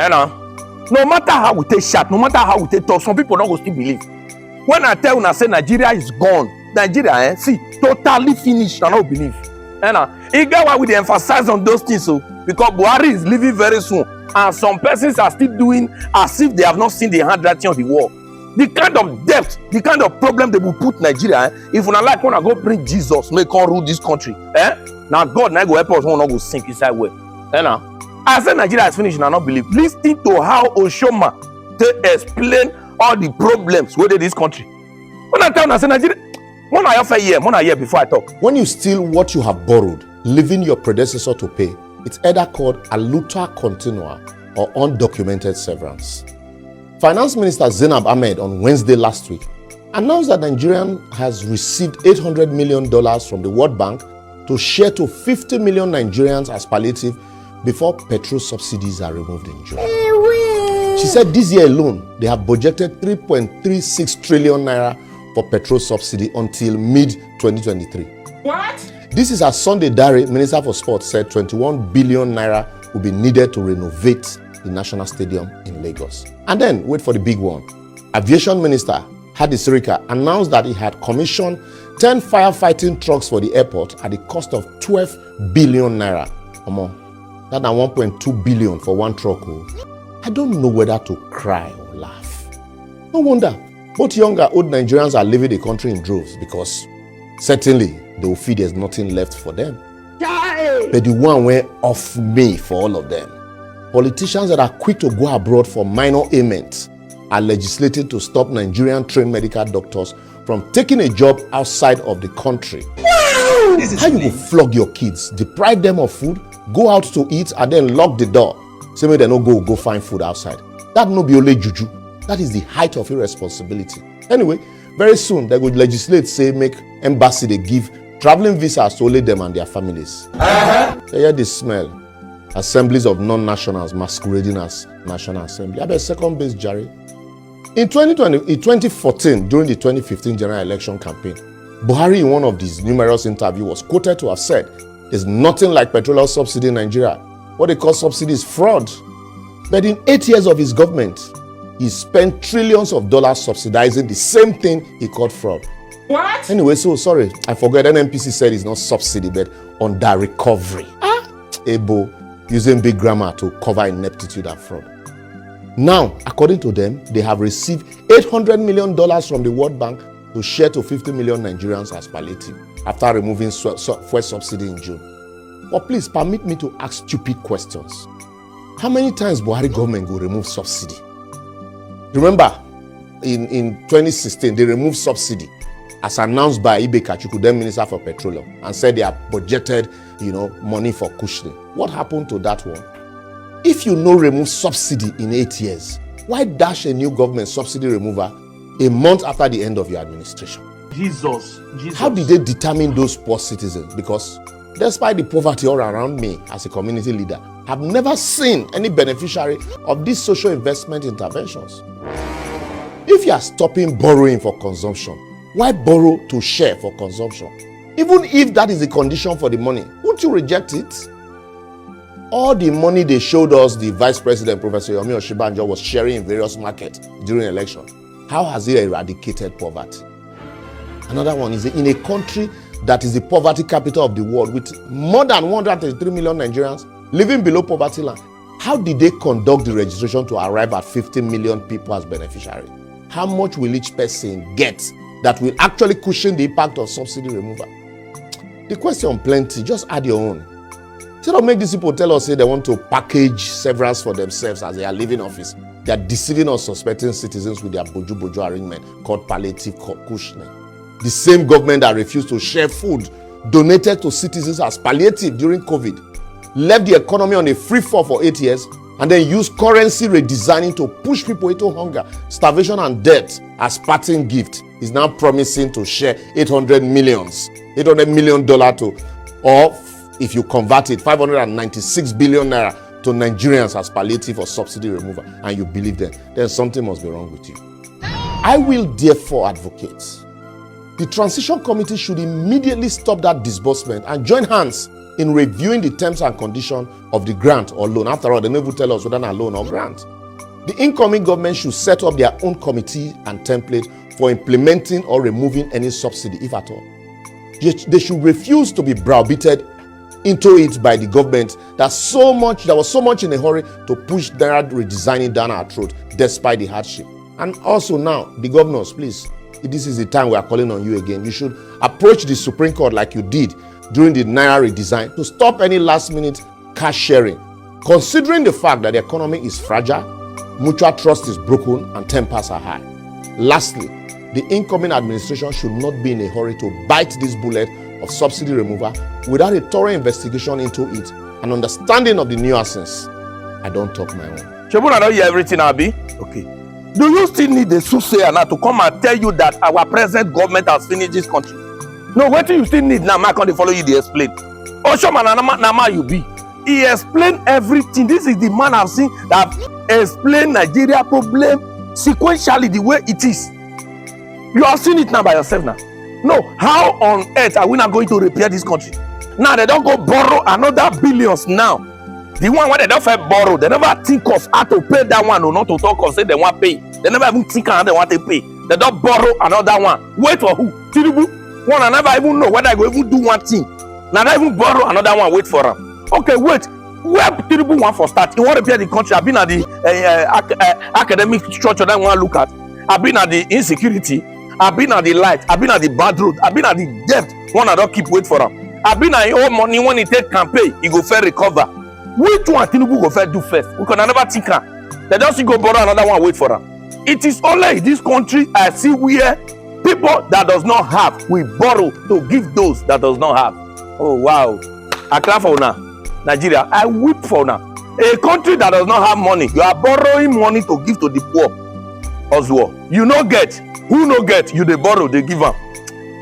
No matter how we take shot, no matter how we take talk, some people don't go still believe. When I tell una say Nigeria is gone, Nigeria, see, totally finished, I don't believe. You get why we dey emphasize on those things, so because Buhari is leaving very soon, and some persons are still doing as if they have not seen the handwriting on the wall. The kind of debt, the kind of problem they will put Nigeria, if una like wanna go bring Jesus, make come rule this country, now God now go help us, wanna go sink inside well. I said Nigeria is finished, and I not believe. Listen to how Oshoma to explain all the problems with this country. When I tell you, I say Nigeria, one year before I talk. When you steal what you have borrowed, leaving your predecessor to pay, it's either called alluta continua or undocumented severance. Finance Minister Zainab Ahmed on Wednesday last week announced that Nigeria has received $800 million from the World Bank to share to 50 million Nigerians as palliative before petrol subsidies are removed in June. She said this year alone, they have budgeted 3.36 trillion naira for petrol subsidy until mid-2023. What? This is as Sunday Dare, Minister for Sports, said 21 billion naira will be needed to renovate the National Stadium in Lagos. And then, wait for the big one. Aviation Minister Hadi Sirika announced that he had commissioned 10 firefighting trucks for the airport at the cost of 12 billion naira. That's 1.2 billion for one truck. I don't know whether to cry or laugh. No wonder both young and old Nigerians are leaving the country in droves because certainly they will feel there's nothing left for them. But the one went off me for all of them. Politicians that are quick to go abroad for minor ailments are legislating to stop Nigerian trained medical doctors from taking a job outside of the country. How you go flog your kids, deprive them of food, go out to eat and then lock the door? Say maybe they no go find food outside. That no be only juju. That is the height of irresponsibility. Anyway, very soon they would legislate, say make embassy they give traveling visas to only them and their families. They hear the smell. Assemblies of non-nationals masquerading as National Assembly. I bet second base, Jerry. In 2014, during the 2015 general election campaign, Buhari, in one of these numerous interviews, was quoted to have said, "There's nothing like petroleum subsidy in Nigeria. What they call subsidy is fraud." But in 8 years of his government, he spent trillions of dollars subsidizing the same thing he called fraud. What? Anyway, so sorry, I forgot. NNPC said it's not subsidy, but under recovery. Ebo using big grammar to cover ineptitude and fraud. Now, according to them, they have received $800 million from the World Bank to share to 50 million Nigerians as palliative after removing fuel subsidy in June. But please permit me to ask stupid questions. How many times Buhari government will remove subsidy? Remember, in 2016, they removed subsidy as announced by Ibe Kachuku, then Minister for Petroleum, and said they have budgeted, money for cushioning. What happened to that one? If you no remove subsidy in 8 years, why dash a new government subsidy remover a month after the end of your administration? Jesus. How did they determine those poor citizens? Because despite the poverty all around me as a community leader, I've never seen any beneficiary of these social investment interventions. If you are stopping borrowing for consumption, why borrow to share for consumption? Even if that is the condition for the money, won't you reject it? All the money they showed us the Vice President, Professor Yomi Oshibanjo, was sharing in various markets during election. How has it eradicated poverty? Another one is in a country that is the poverty capital of the world with more than 133 million Nigerians living below poverty line. How did they conduct the registration to arrive at 50 million people as beneficiaries? How much will each person get that will actually cushion the impact of subsidy removal? The question plenty, just add your own. Instead of make these people tell us say they want to package severance for themselves as they are leaving office, they are deceiving or suspecting citizens with their boju arrangement called palliative cushioning. The same government that refused to share food donated to citizens as palliative during COVID, left the economy on a free fall for 8 years, and then used currency redesigning to push people into hunger, starvation, and debt as parting gift, is now promising to share $800 million to, or if you convert it, 596 billion naira to Nigerians as palliative or subsidy removal, and you believe them, then something must be wrong with you. I will therefore advocate the Transition Committee should immediately stop that disbursement and join hands in reviewing the terms and conditions of the grant or loan. After all, they never tell us whether it's a loan or grant. The incoming government should set up their own committee and template for implementing or removing any subsidy, if at all. They should refuse to be browbeated into it by the government that was so much in a hurry to push that redesigning down our throat despite the hardship. And also now, the governors, please, this is the time we are calling on you again. You should approach the Supreme Court like you did during the Naira redesign to stop any last-minute cash sharing, considering the fact that the economy is fragile, mutual trust is broken, and tempers are high. Lastly, the incoming administration should not be in a hurry to bite this bullet of subsidy removal without a thorough investigation into it and understanding of the nuances. I don't talk my own. Shebuna, I don't hear everything, Abi. Okay. Do you still need the soothsayer now to come and tell you that our present government has finished this country? No, what do you still need now? I can't follow you to explain. Oshoman Nama you be. He explained everything. This is the man I've seen that explained Nigeria problem sequentially the way it is. You have seen it now by yourself now. No, how on earth are we not going to repair this country? Now they don't go borrow another billions now. The one where they don't borrow, they never think of how to pay that one or not to talk of say they want to pay. They never even think how they want to pay. They don't borrow another one. Wait for who? Tinubu. One I never even know whether I go even do one thing. Now they even borrow another one. Wait for them. Okay, wait. Where Tinubu want for start? He want to repair the country. I've been at the academic structure that I want to look at. I've been at the insecurity. I've been at the light. I've been at the bad road. I've been at the debt. One I don't keep wait for them. I've been at your money when he take campaign. He go fair recover. Which one Tinubu go fair do first? We can never think. They just go borrow another one. Wait for them. It is only in this country I see where people that does not have will borrow to give those that does not have. Oh wow! I clap for now. Nigeria, I weep for now. A country that does not have money, you are borrowing money to give to the poor as well. You no get. Who no get? You they borrow, they give them.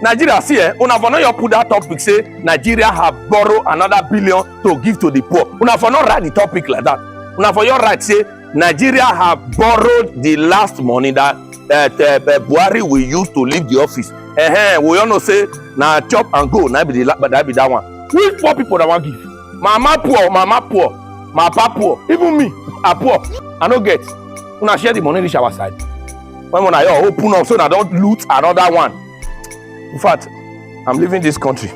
Nigeria, see, una for not put that topic say Nigeria have borrowed another billion to give to the poor. Una for not write the topic like that. Una for your right say Nigeria have borrowed the last money that Buhari will use to leave the office. We all know say na chop and go. Na be that one. Which poor people that want give? Mama poor, my papa poor, even me, I poor. I no get. Una share the money reach our side. When I open up so I don't loot another one. In fact, I'm leaving this country.